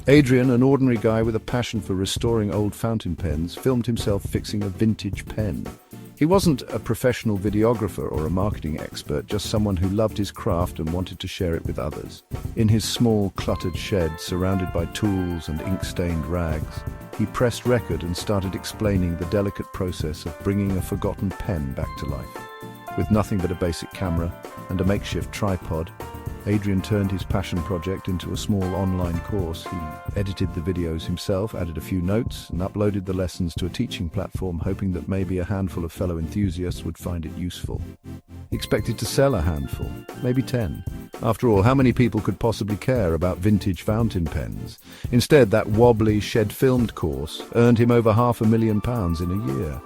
Adrian, an ordinary guy with a passion for restoring old fountain pens, filmed himself fixing a vintage pen. He wasn't a professional videographer or a marketing expert, just someone who loved his craft and wanted to share it with others. In his small, cluttered shed, surrounded by tools and ink-stained rags, he pressed record and started explaining the delicate process of bringing a forgotten pen back to life. With nothing but a basic camera and a makeshift tripod, Adrian turned his passion project into a small online course. He edited the videos himself, added a few notes, and uploaded the lessons to a teaching platform, hoping that maybe a handful of fellow enthusiasts would find it useful. He expected to sell a handful, maybe 10. After all, how many people could possibly care about vintage fountain pens? Instead, that wobbly, shed-filmed course earned him over £500,000 in a year.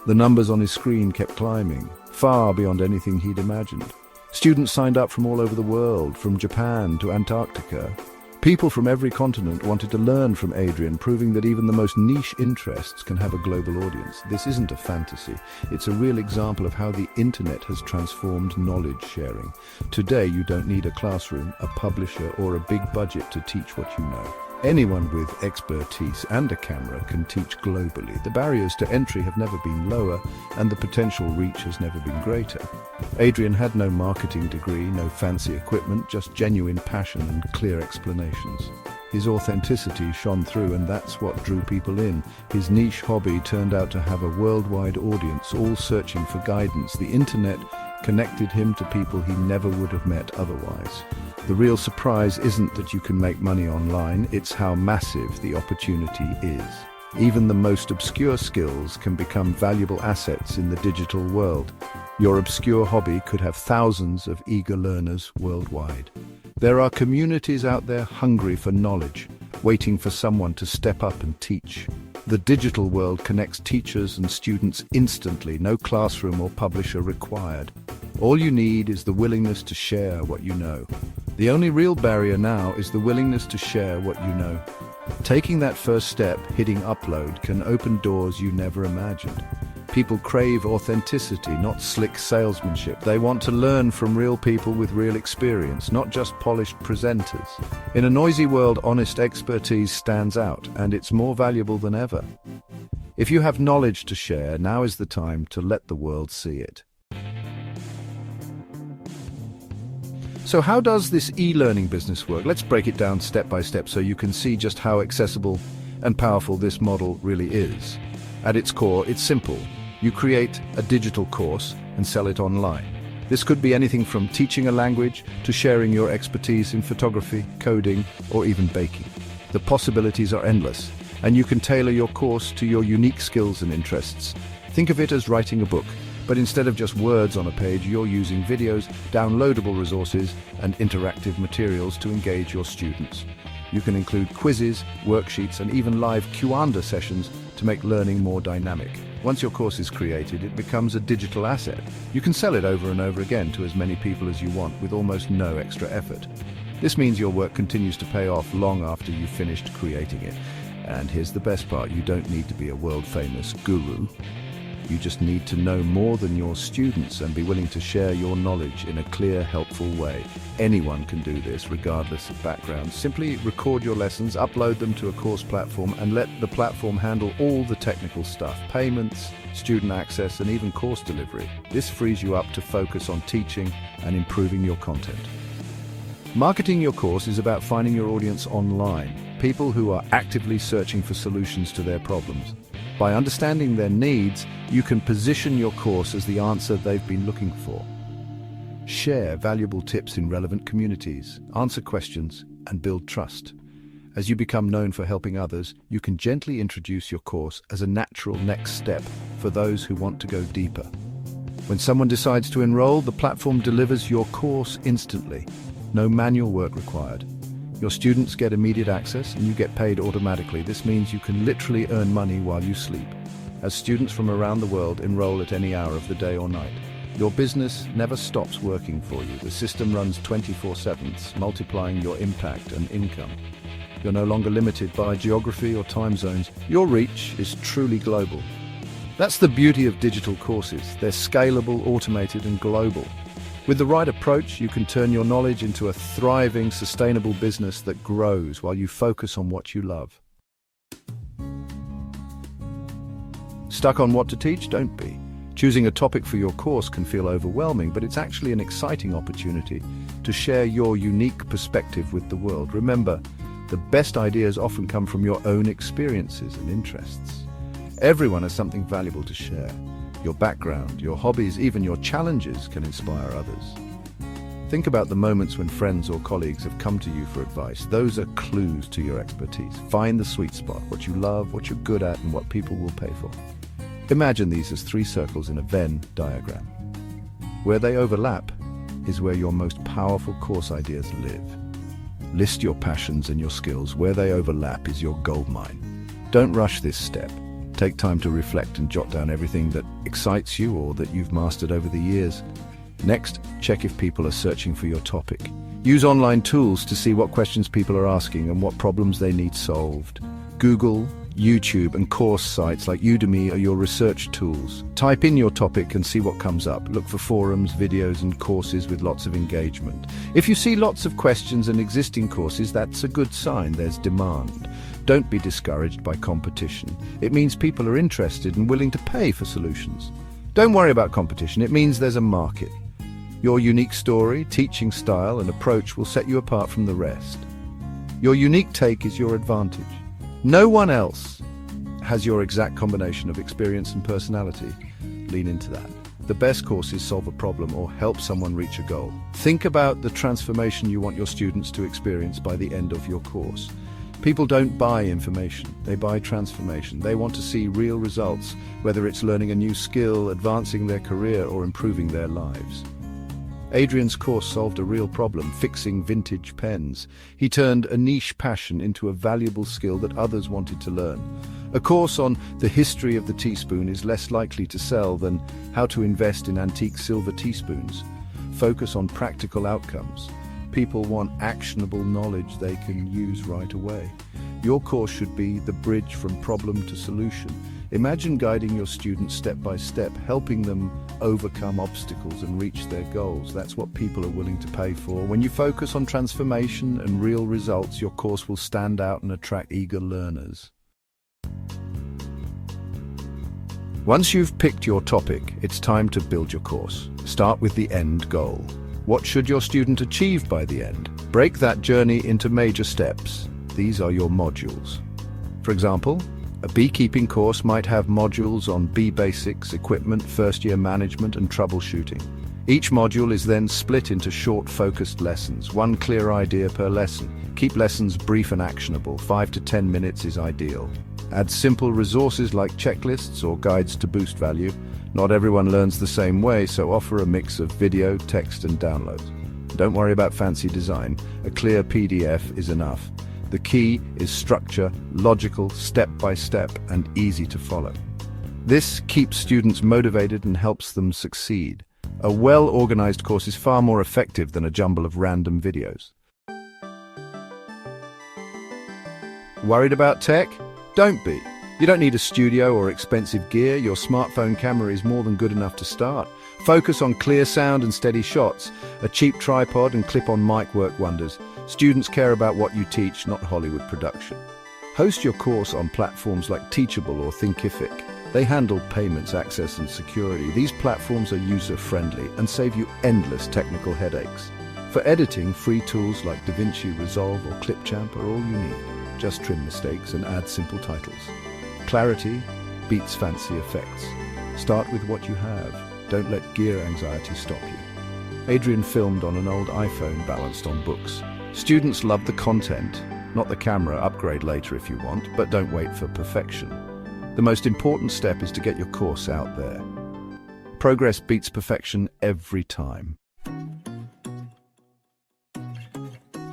The numbers on his screen kept climbing, far beyond anything he'd imagined. Students signed up from all over the world, from Japan to Antarctica. People from every continent wanted to learn from Adrian, proving that even the most niche interests can have a global audience. This isn't a fantasy. It's a real example of how the internet has transformed knowledge sharing. Today, you don't need a classroom, a publisher, or a big budget to teach what you know. Anyone with expertise and a camera can teach globally. The barriers to entry have never been lower, and the potential reach has never been greater. Adrian had no marketing degree, no fancy equipment, just genuine passion and clear explanations. His authenticity shone through, and that's what drew people in. His niche hobby turned out to have a worldwide audience, all searching for guidance. The internet connected him to people he never would have met otherwise. The real surprise isn't that you can make money online, it's how massive the opportunity is. Even the most obscure skills can become valuable assets in the digital world. Your obscure hobby could have thousands of eager learners worldwide. There are communities out there hungry for knowledge, waiting for someone to step up and teach. The digital world connects teachers and students instantly, no classroom or publisher required. All you need is the willingness to share what you know. The only real barrier now is the willingness to share what you know. Taking that first step, hitting upload, can open doors you never imagined. People crave authenticity, not slick salesmanship. They want to learn from real people with real experience, not just polished presenters. In a noisy world, honest expertise stands out, and it's more valuable than ever. If you have knowledge to share, now is the time to let the world see it. So how does this e-learning business work? Let's break it down step by step so you can see just how accessible and powerful this model really is. At its core, it's simple. You create a digital course and sell it online. This could be anything from teaching a language to sharing your expertise in photography, coding, or even baking. The possibilities are endless, and you can tailor your course to your unique skills and interests. Think of it as writing a book. But instead of just words on a page, you're using videos, downloadable resources, and interactive materials to engage your students. You can include quizzes, worksheets, and even live Q&A sessions to make learning more dynamic. Once your course is created, it becomes a digital asset. You can sell it over and over again to as many people as you want with almost no extra effort. This means your work continues to pay off long after you've finished creating it. And here's the best part, you don't need to be a world-famous guru. You just need to know more than your students and be willing to share your knowledge in a clear, helpful way. Anyone can do this, regardless of background. Simply record your lessons, upload them to a course platform, and let the platform handle all the technical stuff, payments, student access, and even course delivery. This frees you up to focus on teaching and improving your content. Marketing your course is about finding your audience online, people who are actively searching for solutions to their problems. By understanding their needs, you can position your course as the answer they've been looking for. Share valuable tips in relevant communities, answer questions, and build trust. As you become known for helping others, you can gently introduce your course as a natural next step for those who want to go deeper. When someone decides to enroll, the platform delivers your course instantly. No manual work required. Your students get immediate access and you get paid automatically. This means you can literally earn money while you sleep, as students from around the world enroll at any hour of the day or night. Your business never stops working for you. The system runs 24/7, multiplying your impact and income. You're no longer limited by geography or time zones. Your reach is truly global. That's the beauty of digital courses. They're scalable, automated, and global. With the right approach, you can turn your knowledge into a thriving, sustainable business that grows while you focus on what you love. Stuck on what to teach? Don't be. Choosing a topic for your course can feel overwhelming, but it's actually an exciting opportunity to share your unique perspective with the world. Remember, the best ideas often come from your own experiences and interests. Everyone has something valuable to share. Your background, your hobbies, even your challenges can inspire others. Think about the moments when friends or colleagues have come to you for advice. Those are clues to your expertise. Find the sweet spot, what you love, what you're good at, and what people will pay for. Imagine these as 3 circles in a Venn diagram. Where they overlap is where your most powerful course ideas live. List your passions and your skills. Where they overlap is your goldmine. Don't rush this step. Take time to reflect and jot down everything that excites you or that you've mastered over the years. Next, check if people are searching for your topic. Use online tools to see what questions people are asking and what problems they need solved. Google, YouTube, and course sites like Udemy are your research tools. Type in your topic and see what comes up. Look for forums, videos, and courses with lots of engagement. If you see lots of questions and existing courses, that's a good sign there's demand. Don't be discouraged by competition. It means people are interested and willing to pay for solutions. Don't worry about competition. It means there's a market. Your unique story, teaching style, and approach will set you apart from the rest. Your unique take is your advantage. No one else has your exact combination of experience and personality. Lean into that. The best courses solve a problem or help someone reach a goal. Think about the transformation you want your students to experience by the end of your course. People don't buy information, they buy transformation. They want to see real results, whether it's learning a new skill, advancing their career, or improving their lives. Adrian's course solved a real problem, fixing vintage pens. He turned a niche passion into a valuable skill that others wanted to learn. A course on the history of the teaspoon is less likely to sell than how to invest in antique silver teaspoons. Focus on practical outcomes. People want actionable knowledge they can use right away. Your course should be the bridge from problem to solution. Imagine guiding your students step by step, helping them overcome obstacles and reach their goals. That's what people are willing to pay for. When you focus on transformation and real results, your course will stand out and attract eager learners. Once you've picked your topic, it's time to build your course. Start with the end goal. What should your student achieve by the end? Break that journey into major steps. These are your modules. For example, a beekeeping course might have modules on bee basics, equipment, first-year management, and troubleshooting. Each module is then split into short, focused lessons, 1 clear idea per lesson. Keep lessons brief and actionable. 5 to 10 minutes is ideal. Add simple resources like checklists or guides to boost value. Not everyone learns the same way, so offer a mix of video, text, and downloads. Don't worry about fancy design. A clear PDF is enough. The key is structure, logical, step-by-step, and easy to follow. This keeps students motivated and helps them succeed. A well-organized course is far more effective than a jumble of random videos. Worried about tech? Don't be. You don't need a studio or expensive gear. Your smartphone camera is more than good enough to start. Focus on clear sound and steady shots. A cheap tripod and clip-on mic work wonders. Students care about what you teach, not Hollywood production. Host your course on platforms like Teachable or Thinkific. They handle payments, access, and security. These platforms are user-friendly and save you endless technical headaches. For editing, free tools like DaVinci Resolve or Clipchamp are all you need. Just trim mistakes and add simple titles. Clarity beats fancy effects. Start with what you have. Don't let gear anxiety stop you. Adrian filmed on an old iPhone balanced on books. Students love the content, not the camera. Upgrade later if you want, but don't wait for perfection. The most important step is to get your course out there. Progress beats perfection every time.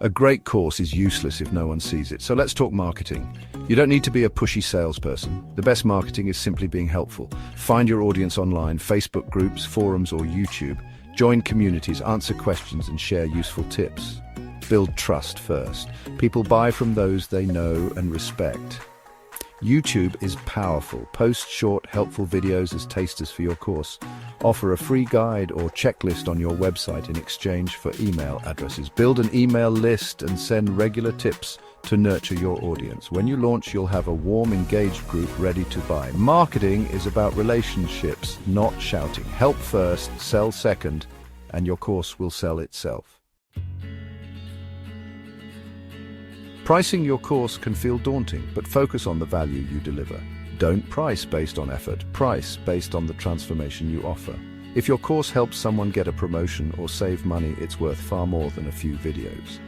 A great course is useless if no one sees it, so let's talk marketing. You don't need to be a pushy salesperson. The best marketing is simply being helpful. Find your audience online, Facebook groups, forums, or YouTube. Join communities, answer questions, and share useful tips. Build trust first. People buy from those they know and respect. YouTube is powerful. Post short, helpful videos as tasters for your course. Offer a free guide or checklist on your website in exchange for email addresses. Build an email list and send regular tips to nurture your audience. When you launch, you'll have a warm, engaged group ready to buy. Marketing is about relationships, not shouting. Help first, sell second, and your course will sell itself. Pricing your course can feel daunting, but focus on the value you deliver. Don't price based on effort, price based on the transformation you offer. If your course helps someone get a promotion or save money, it's worth far more than a few videos.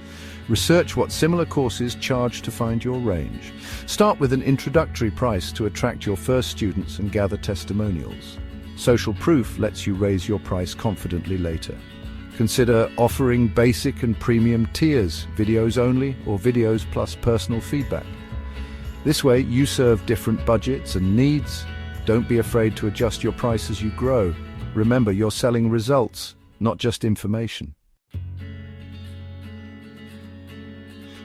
Research what similar courses charge to find your range. Start with an introductory price to attract your first students and gather testimonials. Social proof lets you raise your price confidently later. Consider offering basic and premium tiers, videos only or videos plus personal feedback. This way, you serve different budgets and needs. Don't be afraid to adjust your price as you grow. Remember, you're selling results, not just information.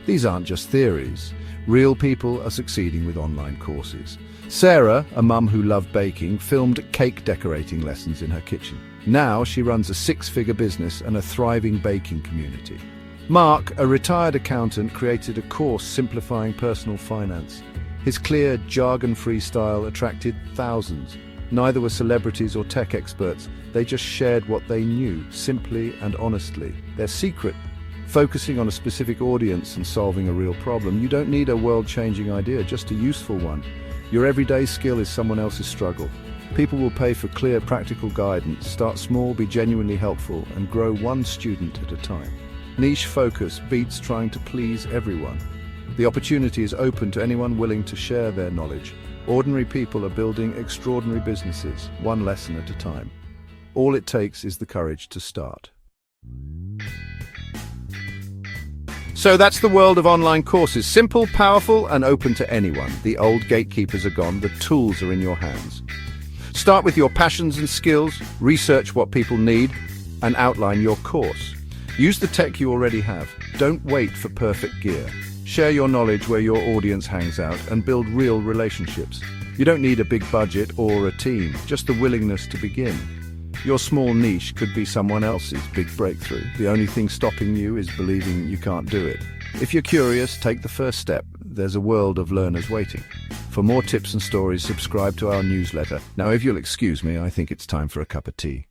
These aren't just theories. Real people are succeeding with online courses. Sarah, a mum who loved baking, filmed cake decorating lessons in her kitchen. Now she runs a six-figure business and a thriving baking community. Mark, a retired accountant, created a course simplifying personal finance. His clear, jargon-free style attracted thousands. Neither were celebrities or tech experts. They just shared what they knew, simply and honestly. Their secret: focusing on a specific audience and solving a real problem. You don't need a world-changing idea, just a useful one. Your everyday skill is someone else's struggle. People will pay for clear, practical guidance. Start small, be genuinely helpful, and grow one student at a time. Niche focus beats trying to please everyone. The opportunity is open to anyone willing to share their knowledge. Ordinary people are building extraordinary businesses, one lesson at a time. All it takes is the courage to start. So that's the world of online courses. Simple, powerful, and open to anyone. The old gatekeepers are gone. The tools are in your hands. Start with your passions and skills, research what people need, and outline your course. Use the tech you already have. Don't wait for perfect gear. Share your knowledge where your audience hangs out and build real relationships. You don't need a big budget or a team, just the willingness to begin. Your small niche could be someone else's big breakthrough. The only thing stopping you is believing you can't do it. If you're curious, take the first step. There's a world of learners waiting. For more tips and stories, subscribe to our newsletter. Now, if you'll excuse me, I think it's time for a cup of tea.